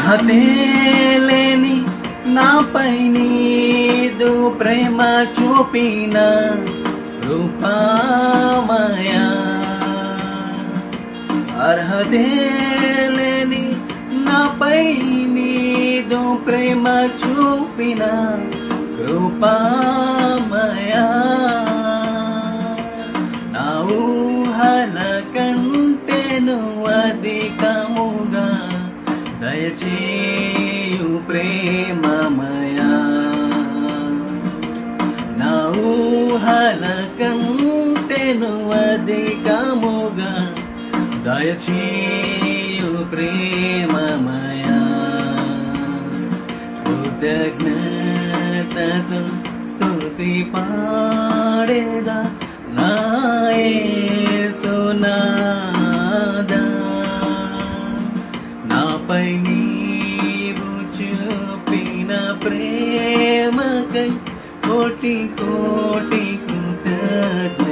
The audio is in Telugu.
అర్హతే లేని నాపై నీదు ప్రేమ చూపిన కృపామయా. అర్హతే లేని నాపై నీదు ప్రేమ చూపిన కృపామయా. నా ఊహల కంటెను అధికముగా దయచేయు ప్రేమమయా. నా ఊహల కంటెను అధికముగా దయచేయు ప్రేమమయా. కృతజ్ఞతతో స్తుతి పాడేదా నా యేసునాథా. నాపై నీవు చూపిన ప్రేమకై కోటి కోటి కృతజ్ఞతలు.